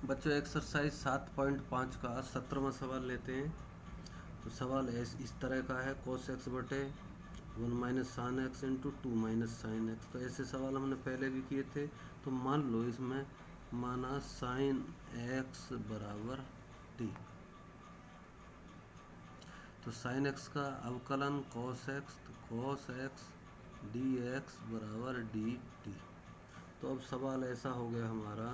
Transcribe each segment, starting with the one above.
बच्चों एक्सरसाइज 7.5 का 17वां सवाल लेते हैं। तो सवाल इस तरह का है, cos x बटे 1 minus sine x into 2 minus sine x. तो ऐसे सवाल हमने पहले भी किए थे। तो मान लो इसमें माना साइन एक्स बराबर टी, तो साइन एक्स का अवकलन cos x, तो cos x डी एक्स बराबर डी टी। तो अब सवाल ऐसा हो गया हमारा,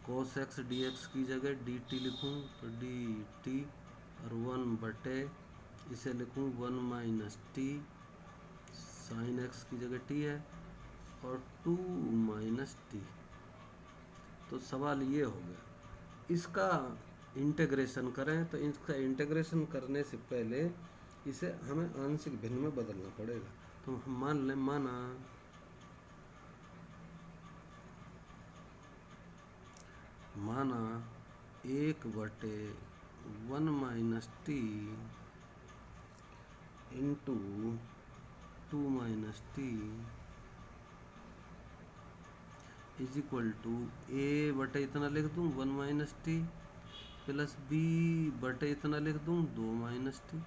cos x डी एक्स की जगह डी टी लिखूँ तो डी टी, और 1 बटे इसे लिखूँ 1 माइनस टी, साइन एक्स की जगह टी है, और 2 माइनस टी। तो सवाल ये हो गया, इसका इंटीग्रेशन करें। तो इसका इंटीग्रेशन करने से पहले इसे हमें आंशिक भिन्न में बदलना पड़ेगा। तो हम मान लें, माना 1 बटे 1 minus T into 2 minus T is equal to A बटे इतना लिख दूँ 1 माइनस टी, प्लस बी बटे इतना लिख दूँ 2 माइनस टी।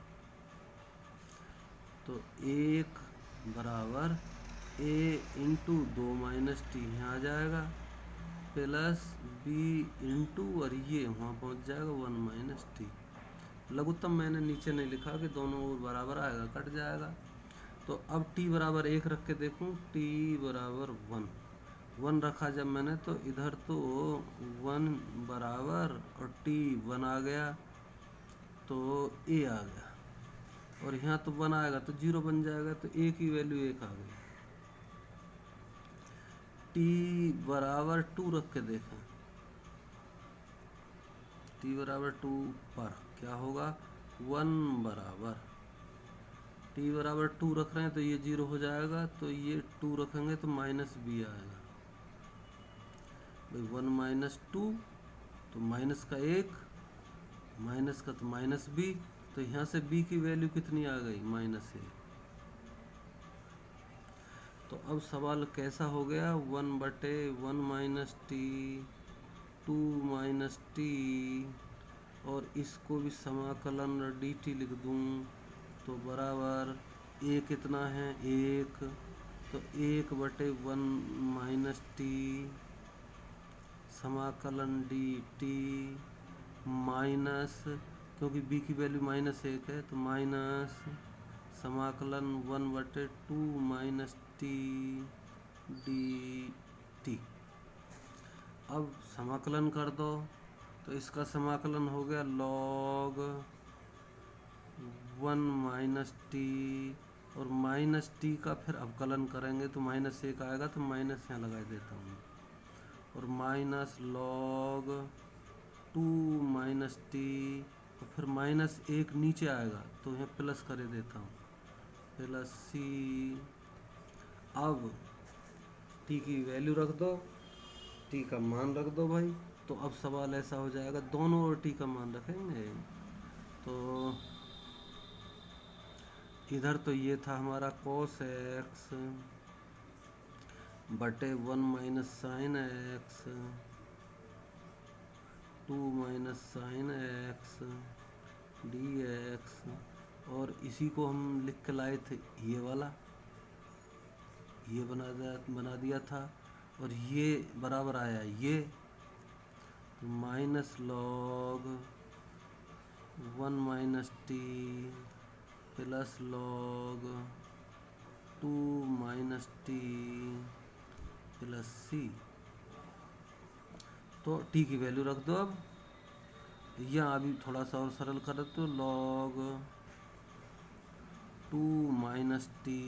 तो 1 बराबर ए इंटू 2 माइनस टी यहाँ आ जाएगा, प्लस बी इंटू, और ये वहाँ पहुँच जाएगा 1 माइनस टी। लघुत्तम मैंने नीचे नहीं लिखा कि दोनों ओर बराबर आएगा, कट जाएगा। तो अब t बराबर 1 रख के देखूँ, t बराबर 1 रखा जब मैंने, तो इधर तो 1 बराबर और t 1 आ गया, तो a आ गया, और यहाँ तो 1 आएगा तो 0 बन जाएगा, तो a की वैल्यू 1 आ गई। t बराबर 2 रख के देखें, t बराबर 2 पर क्या होगा, 1 बराबर t बराबर 2 रख रहे हैं तो ये 0 हो जाएगा, तो ये 2 रखेंगे तो माइनस बी आएगा। भाई 1 माइनस 2, तो माइनस का 1, माइनस का तो माइनस बी, तो यहाँ से b की वैल्यू कितनी आ गई, -1। तो अब सवाल कैसा हो गया, 1 बटे 1 माइनस टी 2 माइनस टी, और इसको भी समाकलन डी टी लिख दूँ, तो बराबर a कितना है 1, तो 1 बटे 1 माइनस टी समाकलन डी टी माइनस, क्योंकि b की वैल्यू -1 है, तो माइनस समाकलन 1 बटे 2 माइनस टी डी टी। अब समाकलन कर दो, तो इसका समाकलन हो गया log 1 माइनस टी, और माइनस टी का फिर अवकलन करेंगे तो -1 आएगा, तो माइनस यहाँ लगा देता हूँ, और माइनस log 2 माइनस टी, और फिर -1 नीचे आएगा तो यहाँ प्लस कर देता हूँ, प्लस सी। अब टी की वैल्यू रख दो, टी का मान रख दो भाई। तो अब सवाल ऐसा हो जाएगा, दोनों ओर टी का मान रखेंगे। तो इधर तो ये था हमारा cos x बटे 1 minus sine x 2 minus sine x D x, और इसी को हम लिख के लाए थे, ये वाला ये बना दिया था, और ये बराबर आया ये, तो minus log 1 minus T plus log 2 minus T plus C. तो टी की वैल्यू रख दो। अब यहाँ अभी थोड़ा सा और सरल कर तो लॉग 2 माइनस टी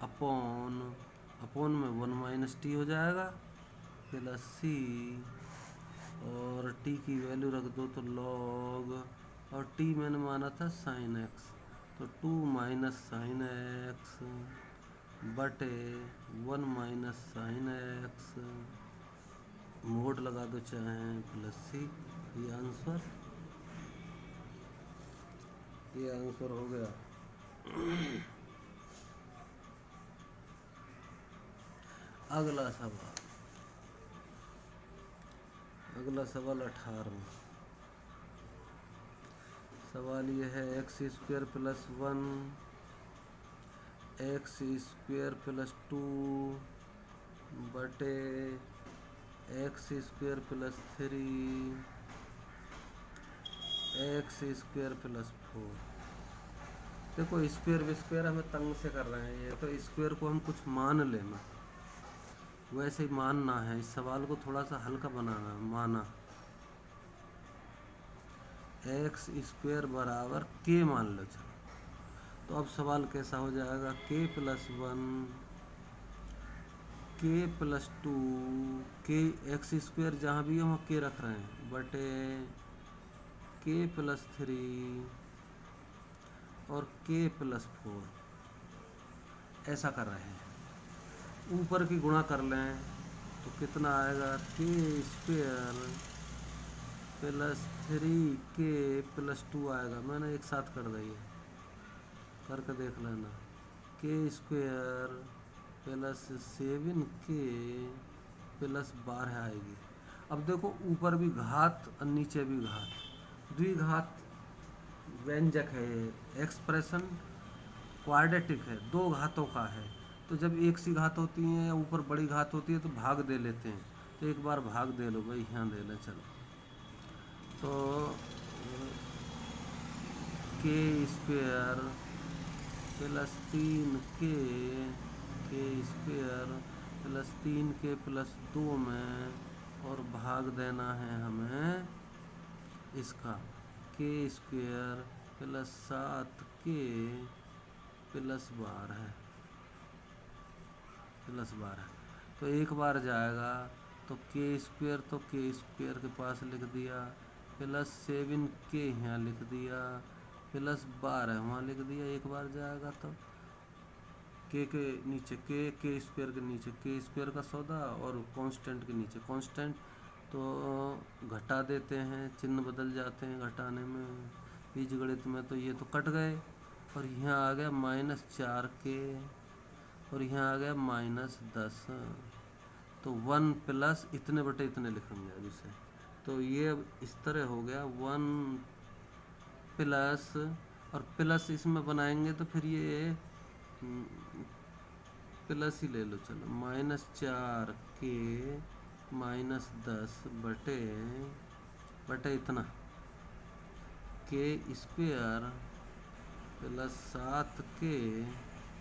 अपॉन में 1 माइनस टी हो जाएगा, प्लस सी, और टी की वैल्यू रख दो तो लॉग, और टी मैंने माना था साइन एक्स, तो 2 माइनस साइन एक्स बटे 1 माइनस साइन एक्स, मोड लगा दो चाहे, प्लस सी। ये आंसर हो गया। अगला अगला सवाल 18वां सवाल ये है x square plus 1 x square plus 2 बटे x square plus 3 x square plus 4। देखो स्क्वायर विस्क्वायर हमें तंग से कर रहे हैं, ये तो स्क्वायर को हम कुछ मान लेना, वैसे ही मानना है। इस सवाल को थोड़ा सा हल्का बनाना, माना एक्स स्क्वायर बराबर के मान लो। चलो तो अब सवाल कैसा हो जाएगा, के प्लस 1 के प्लस 2 के एक्स स्क्वायर जहाँ भी हम के रख रहे हैं बटे के प्लस 3 और के प्लस 4 ऐसा कर रहे हैं। ऊपर की गुणा कर लें तो कितना आएगा, के स्क्वायर प्लस 3 के प्लस 2 आएगा। मैंने एक साथ कर दिया, करके देख लेना। के स्क्वायर प्लस 7 के प्लस 12 आएगी। अब देखो ऊपर भी घात और नीचे भी घात, द्विघात व्यंजक है, एक्सप्रेशन क्वाड्रेटिक है, दो घातों का है। तो जब एक सी घात होती है या ऊपर बड़ी घात होती है तो भाग दे लेते हैं। तो एक बार भाग दे लो भाई, यहाँ दे लें। चलो तो के स्क्वायर प्लस 3 के स्क्वायर प्लस 3 के प्लस 2 में, और भाग देना है हमें इसका के स्क्वायर प्लस 7 के प्लस 12 तो एक बार जाएगा। तो के स्क्वायर तो के स्क्वायर के पास लिख दिया, प्लस 7 के यहाँ लिख दिया, प्लस 12 वहाँ लिख दिया। एक बार जाएगा तो के नीचे के स्क्वायर के नीचे के स्क्वायर का सौदा, और कांस्टेंट के नीचे कांस्टेंट। तो घटा देते हैं, चिन्ह बदल जाते हैं घटाने में, बीजगणित में। तो ये तो कट गए, और यहाँ आ गया -4 के, और यहाँ आ गया -10। तो 1 प्लस इतने बटे इतने लिखेंगे अब इसे। तो ये अब इस तरह हो गया 1 प्लस, और प्लस इसमें बनाएंगे तो फिर ये प्लस ही ले लो। चलो -4 के -10 बटे इतना के स्क्वायर प्लस 7 के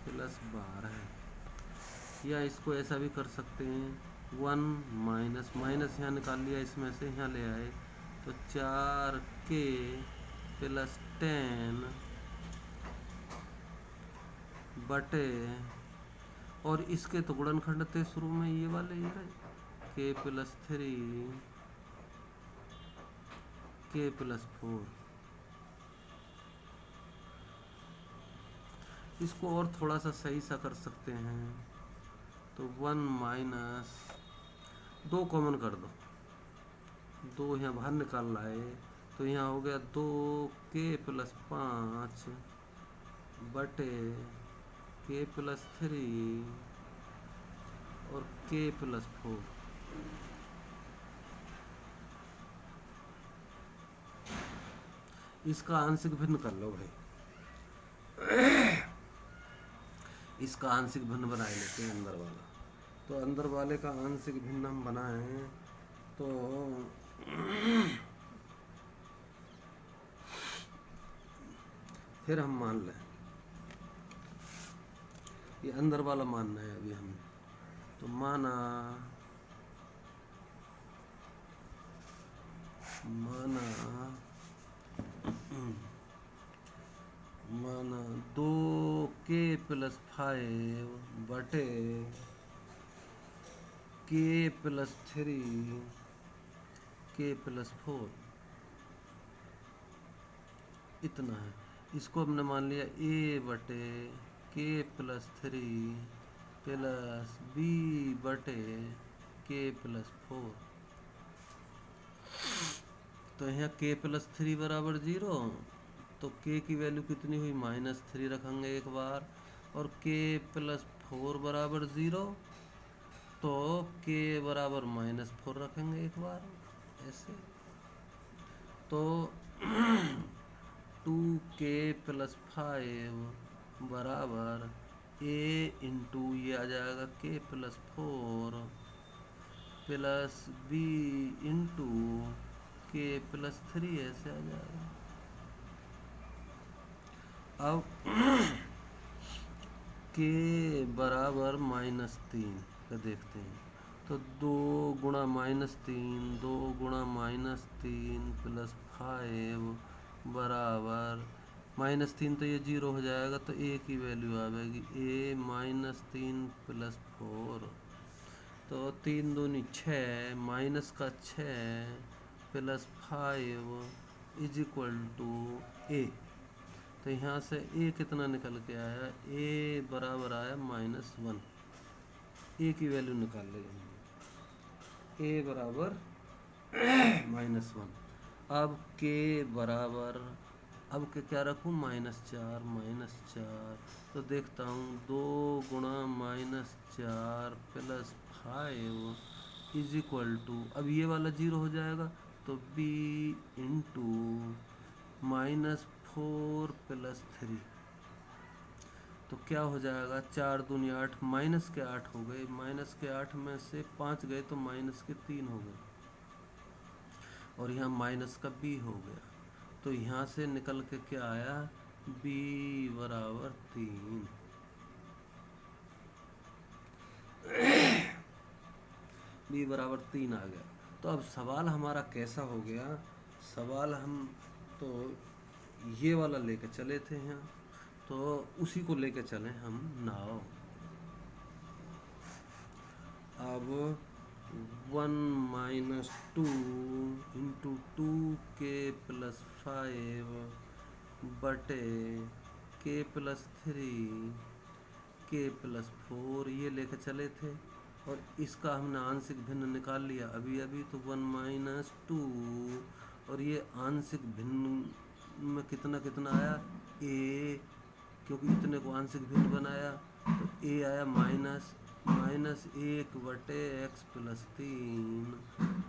प्लस 12। या इसको ऐसा भी कर सकते हैं, 1 माइनस यहाँ निकाल लिया, इसमें से यहाँ ले आए तो 4 के प्लस 10 बटे, और इसके तो गुणनखंड थे शुरू में ये वाले, ये रहे के प्लस 3 के प्लस 4। इसको और थोड़ा सा सही सा कर सकते हैं। तो 1 माइनस 2 कॉमन कर दो, 2 यहाँ बाहर निकाल लाए तो यहाँ हो गया 2 के प्लस 5 बटे के प्लस 3 और के प्लस 4। इसका आंशिक भिन्न कर लो भाई। इसका आंशिक भिन्न बना लेते हैं अंदर वाला। तो अंदर वाले का आंशिक भिन्न हम बनाएं तो फिर हम मान लें, ये अंदर वाला मानना है अभी हमें। तो माना 2 के प्लस 5 बटे के प्लस 3 के प्लस 4 इतना है। इसको हमने मान लिया a बटे के प्लस 3 प्लस b बटे के प्लस 4। तो यहाँ k प्लस 3 बराबर 0, तो k की वैल्यू कितनी हुई -3 रखेंगे एक बार, और k प्लस 4 बराबर 0, तो k बराबर -4 रखेंगे एक बार, ऐसे। तो 2k+5 बराबर a इंटू ये आ जाएगा k+4 plus b into k+3 ऐसे आ जाएगा। अब k बराबर -3 का देखते हैं। तो 2 गुणा -3 2 गुणा -3 प्लस 5 बराबर -3 तो ये 0 हो जाएगा, तो a की वैल्यू आ जाएगी a -3 प्लस 4। तो 3 दूनी 6 माइनस का 6 plus 5 is equal to a। तो यहाँ से a कितना निकल के आया, a बराबर आया -1। a की वैल्यू निकाल लेंगे, a बराबर -1। अब k बराबर, अब के क्या रखूँ, -4 तो देखता हूँ 2 गुणा -4 प्लस 5 इज इक्वल टू, अब ये वाला 0 हो जाएगा, तो b इंटू -4 प्लस 3। तो क्या हो जाएगा, 4 दूनी 8 माइनस के 8 हो गए, माइनस के 8 में से 5 गए तो माइनस के 3 हो गए, और यहाँ माइनस का b हो गया। तो यहाँ से निकल के क्या आया, b बराबर 3। b बराबर 3 आ गया। तो अब सवाल हमारा कैसा हो गया, सवाल हम तो ये वाला लेके चले थे यहाँ, तो उसी को लेके चले हम नाव। अब 1 - 2 इंटू 2k+5 बटे k+3 k+4 ये लेके चले थे, और इसका हमने आंशिक भिन्न निकाल लिया अभी अभी। तो 1 - 2, और ये आंशिक भिन्न में कितना कितना आया, a, क्योंकि इतने को आंशिक भिन्न बनाया, तो a आया -1 बटे x+3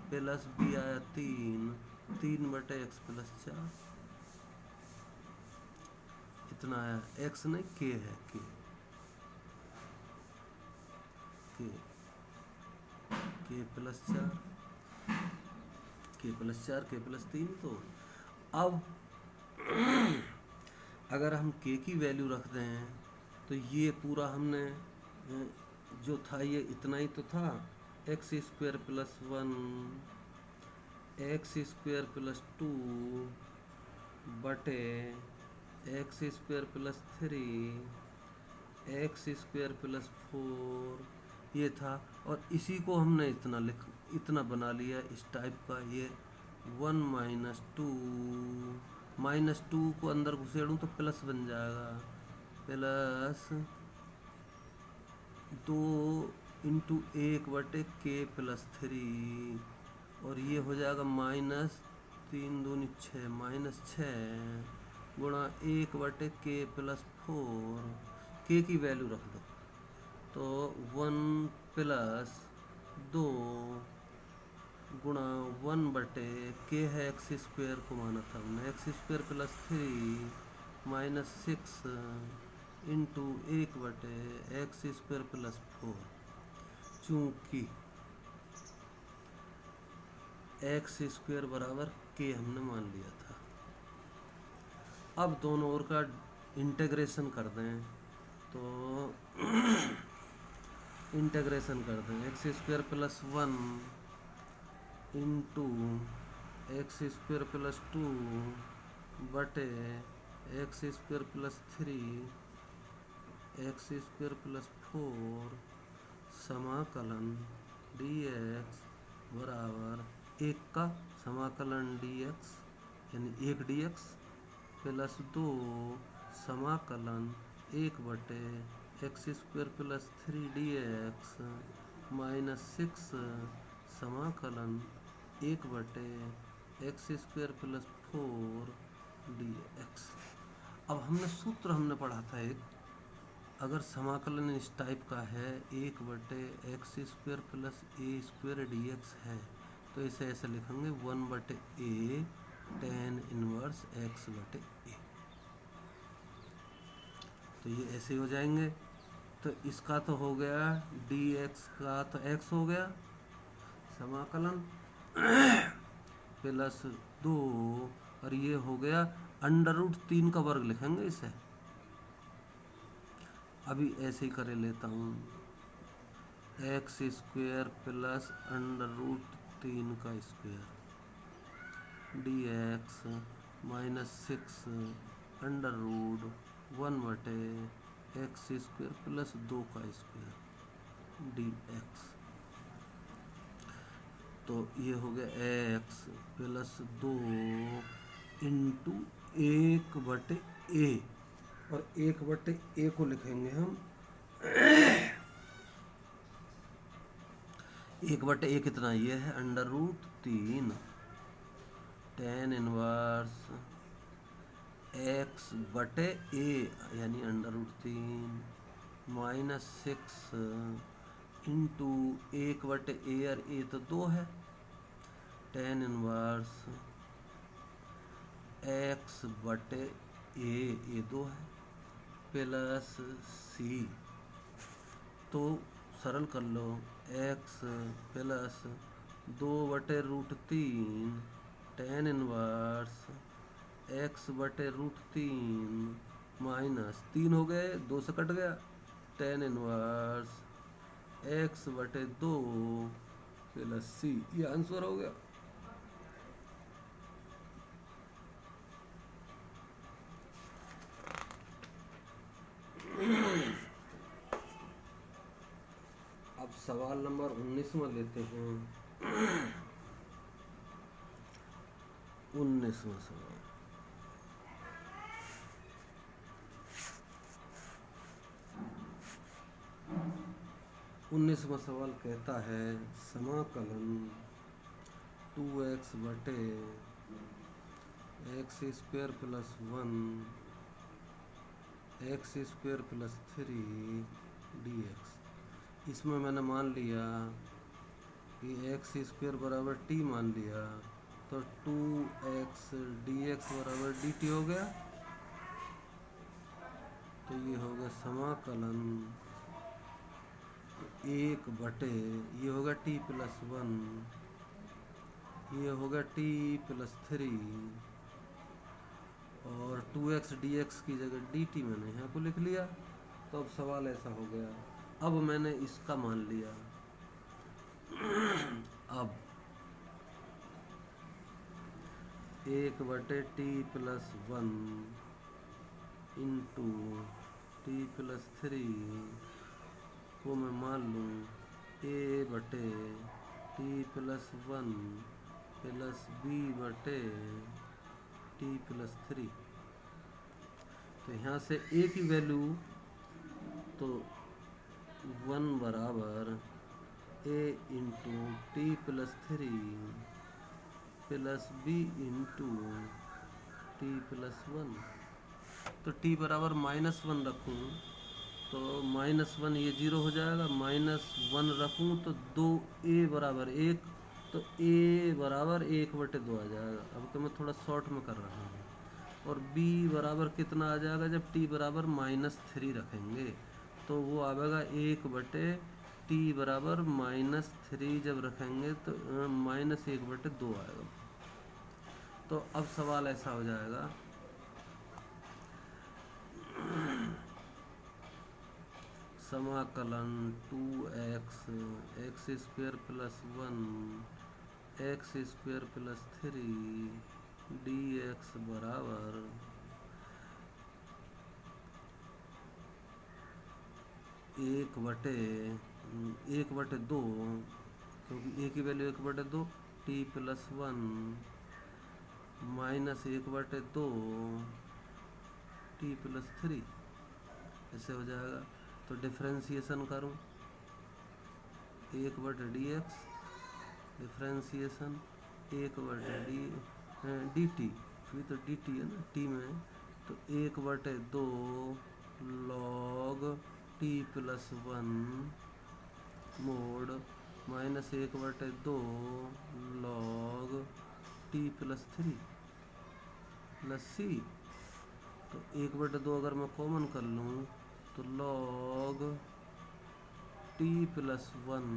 प्लस b आया 3 बटे x+4। इतना आया, x नहीं k है, k k+4 तो अब अगर हम k की वैल्यू रख दें, तो ये पूरा हमने जो था ये इतना ही तो था, x² + 1 x² + 2 बटे x² + 3 x² + 4 ये था, और इसी को हमने इतना बना लिया इस टाइप का। ये 1 - 2 -2 को अंदर घुसेड़ूँ तो प्लस बन जाएगा, प्लस 2 इंटू 1 बटे k+3, और ये हो जाएगा -3 दूनी 6 -6 गुणा 1 बटे k+4। k की वैल्यू रख दो, तो 1 + 2 गुणा 1 बटे k है x² को माना था हमने, x² + 3 -6 इंटू 1 बटे x² + 4। चूँकि x² बराबर k हमने मान लिया था। अब दोनों ओर का इंटीग्रेशन कर दें, तो इंटीग्रेशन कर दें, x² + 1 इंटू x² + 2 बटे x² + 3 x² + 4 समाकलन dx बराबर 1 का समाकलन dx यानी 1 dx प्लस 2 समाकलन 1 बटे x² + 3 dx -6 समाकलन 1 बटे x² + 4 dx। अब हमने सूत्र पढ़ा था एक, अगर समाकलन इस टाइप का है 1 बटे x² + a² dx है, तो इसे ऐसे लिखेंगे 1/a tan इनवर्स x/a। तो ये ऐसे हो जाएंगे। तो इसका तो हो गया dx का तो x हो गया समाकलन प्लस 2, और ये हो गया √3 का वर्ग लिखेंगे इसे। अभी ऐसे ही करे लेता हूँ, x² प्लस √3 का स्क्वायर dx -6 √1/x² प्लस 2 का स्क्वायर dx। तो ये हो गया x प्लस 2 इंटू 1/a, और 1/a को लिखेंगे हम 1/a कितना, ये है √3 tan इनवर्स x/a यानी √3 -6 इंटू 1/a, और a तो 2 है, tan इनवर्स x/a, ये 2 है, प्लस c। तो सरल कर लो, x plus 2/√3 tan inverse x/√3 -3 हो गए, 2 से कट गया, tan inverse x/2 plus c। ये आंसर हो गया। अब सवाल नंबर 19 में लेते हैं। 19वां सवाल, कहता है समाकलन 2x/x² plus 1 x² plus 3 dx। इसमें मैंने मान लिया कि x² बराबर t मान लिया, तो 2x dx बराबर dt हो गया। तो ये हो गया समाकलन 1/, ये होगा t प्लस 1, ये होगा t प्लस 3, और 2x dx की जगह dt मैंने यहाँ को लिख लिया। तो अब सवाल ऐसा हो गया, अब मैंने इसका मान लिया, अब 1/t plus 1 into t plus 3 को मैं मान लूँ a/t plus 1 plus b/t plus 3। तो यहाँ से a की वैल्यू तो 1 बराबर a into T plus 3 plus b into T plus 1। तो t बराबर -1 रखूँ तो -1 ये 0 हो जाएगा, -1 रखूँ तो 2a बराबर 1, तो a बराबर 1/2 आ जाएगा। अब तो मैं थोड़ा शॉर्ट में कर रहा हूँ। और b बराबर कितना आ जाएगा, जब t बराबर -3 रखेंगे तो वो आएगा 1/t बराबर -3 जब रखेंगे तो -1/2 आएगा। तो अब सवाल ऐसा हो जाएगा, समाकलन 2x x² plus 1 x² plus 3 dx बराबर 1/2, क्योंकि a की value 1/2, t plus 1 -1/2 t plus 3 ऐसे हो जाएगा। तो डिफ्रेंसिएशन करूँ 1/dx, डिफ्रेंसिएशन 1/dt, अभी तो dt है ना t में, तो 1/2 log t plus 1 mode -1/2 log t + 3 + c। तो 1/2 अगर मैं कॉमन कर लूँ तो log t + 1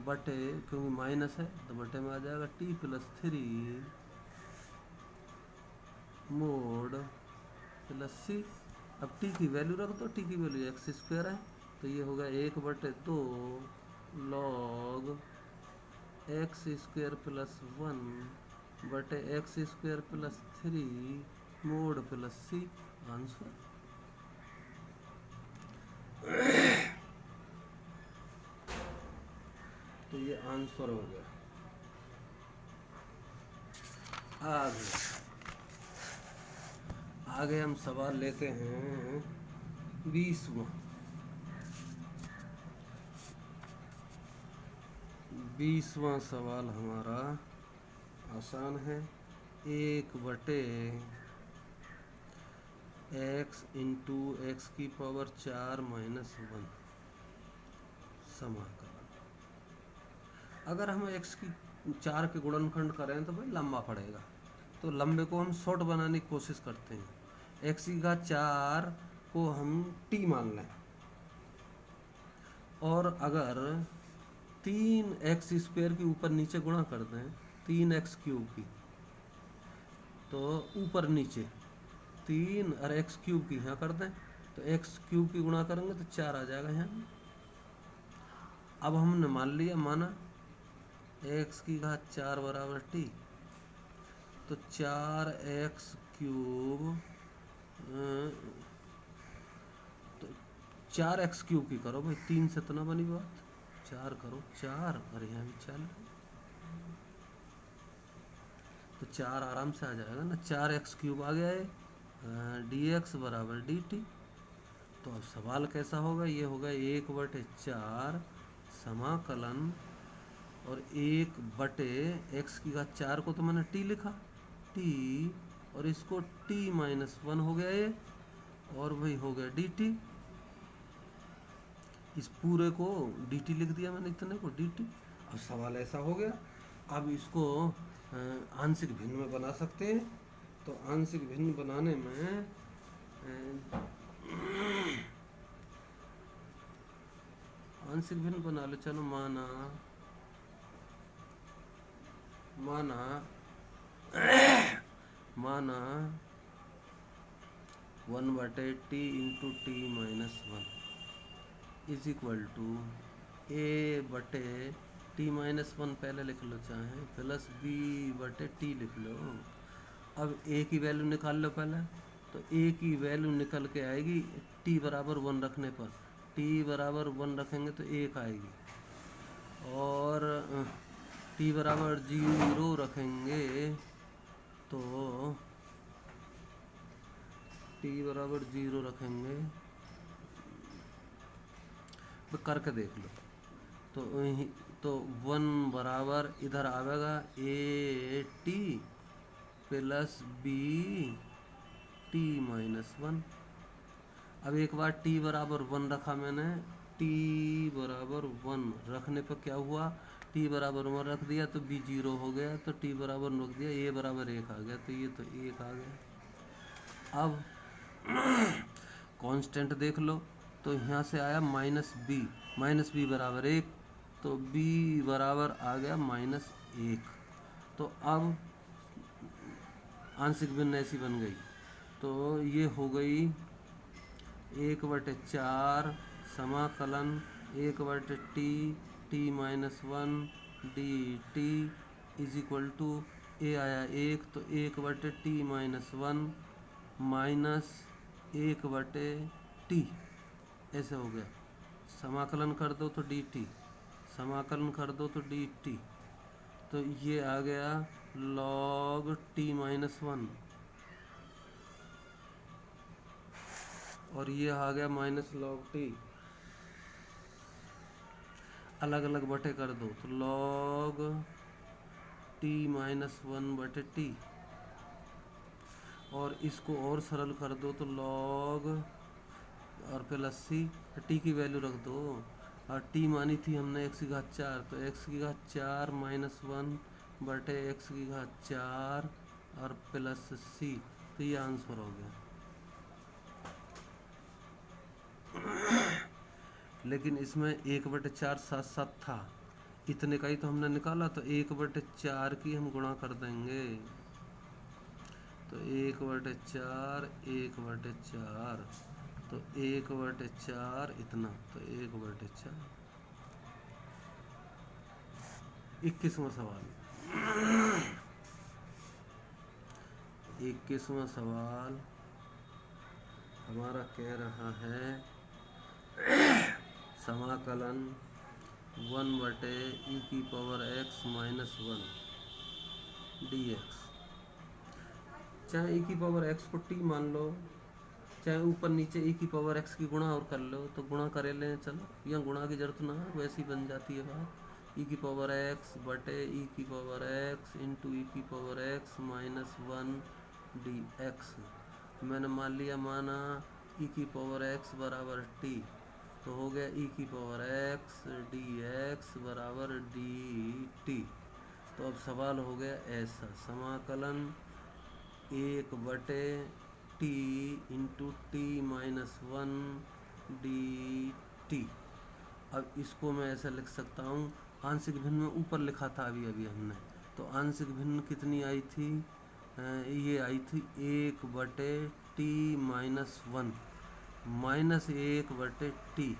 बटे, क्योंकि माइनस है तो बटे में आ जाएगा t + 3 mod + c। अब t की वैल्यू रख दो, t की वैल्यू x² है, तो ये होगा 1/2 log x² + 1 बटे x² + 3 mod + c। आंसर। तो ये आंसर हो गया। आगे हम सवाल लेते हैं 20वां। 20वां सवाल हमारा आसान है। 1/x × x⁴ - 1 समाकलन। अगर हम x की 4 के गुणनखंड करें तो भाई लंबा पड़ेगा, तो लंबे को हम शॉर्ट बनाने की कोशिश करते हैं। x⁴ को हम t मान लें, और अगर 3x² की ऊपर नीचे गुणा कर दें 3x³ की, तो ऊपर नीचे 3 और x³ की यहाँ कर दें तो x³ की गुणा करेंगे तो 4 आ जाएगा यहाँ। अब हमने मान लिया, माना x⁴ = t, तो 4x³ तो 4x³ की करो भाई, 3 से तो ना बनी बात, 4 करो, 4 और यहाँ भी 4, तो 4 आराम से आ जाएगा ना। 4x³ आ गया है, dx = dt। तो अब सवाल कैसा होगा, ये होगा 1/4 समाकलन, और 1/x⁴ को तो मैंने t लिखा, t, और इसको t - 1 हो गया ये, और भाई हो गया dt। इस पूरे को dt लिख दिया मैंने, इतने को dt। अब सवाल ऐसा हो गया, अब इसको आंशिक भिन्न में बना सकते हैं। तो आंशिक भिन्न बनाने में आंशिक भिन्न बना लो, चलो माना 1/t × t - 1 = a/t - 1 पहले लिख लो, चाहे प्लस b/t लिख लो। अब a की वैल्यू निकाल लो पहले, तो a की वैल्यू निकल के आएगी t = 1 रखने पर, t = 1 रखेंगे तो 1 आएगी, और t = 0 रखेंगे तो t = 0 रखेंगे, तो करके देख लो। तो 1 बराबर इधर आवेगा at + bt - 1। अब एक बार t = 1 रखा मैंने, t = 1 रखने पर क्या हुआ, t = 1 रख दिया तो b 0 हो गया, तो t = रख दिया, a = 1 आ गया, तो ये तो 1 आ गया। अब कांस्टेंट देख लो, तो यहाँ से आया -b = 1, तो b बराबर आ गया -1। तो अब आंशिक भिन्न ऐसी बन गई, तो ये हो गई 1/4 समाकलन 1/t t - 1 dt = a आया 1, तो 1/t - 1 माइनस 1/t ऐसे हो गया। समाकलन कर दो तो dt, समाकलन कर दो तो dt, तो ये आ गया log t - 1, और ये आ गया -log t। अलग अलग बटे कर दो तो log t - 1/t, और इसको और सरल कर दो तो log और प्लस c, t की वैल्यू रख दो, और टी मानी थी हमने x की घात 4, तो x की घात 4 माइनस 1 बटे x की घात 4 और प्लस c, तो ये आंसर हो गया। लेकिन इसमें 1/4 साथ साथ था, इतने का ही तो हमने निकाला, तो 1/4 की हम गुणा कर देंगे, तो 1/4 1/4, तो 1/4 इतना, तो 1/4। 21वां सवाल। 21वां सवाल हमारा कह रहा है समाकलन 1/e⁻x - 1 dx। चाहे e⁻x को t मान लो, चाहे ऊपर नीचे e⁻x की गुणा और कर लो, तो गुणा करे लें, चलो यहाँ गुणा की जरूरत ना है, वैसी बन जाती है बात। e⁻x बटे e⁻x इंटू e⁻x - 1 dx। मैंने मान लिया, माना e⁻x बराबर t, तो हो गया e⁻x dx बराबर dt। तो अब सवाल हो गया ऐसा, समाकलन 1/t into t minus 1 dt। अब इसको मैं ऐसा लिख सकता हूँ, आंशिक भिन्न में ऊपर लिखा था अभी अभी हमने, तो आंशिक भिन्न कितनी आई थी, ये आई थी 1/t माइनस 1 माइनस 1/t।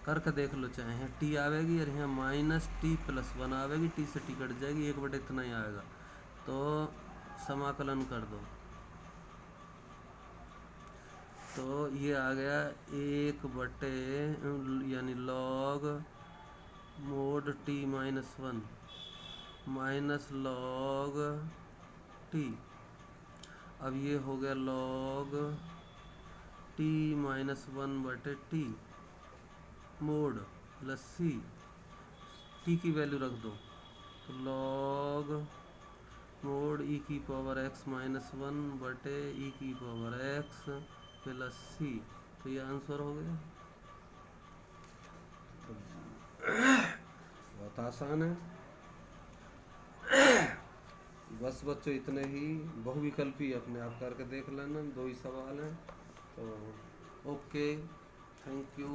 करके देख लो, चाहे टी आवेगी और यहाँ माइनस टी प्लस 1 आवेगी, टी से टी कट जाएगी, 1/, इतना ही आएगा। तो समाकलन कर दो, तो ये आ गया 1/, यानी log mode t minus 1 minus log t। अब ये हो गया log t minus 1/t mode plus c, t की वैल्यू रख दो, तो log मोड e⁻x - 1 बटे e⁻x प्लस c, तो ये आंसर हो गया। बहुत आसान है, बस बच्चों इतने ही। बहुविकल्पी अपने आप करके देख लेना, 2 ही सवाल हैं। तो ओके, थैंक यू।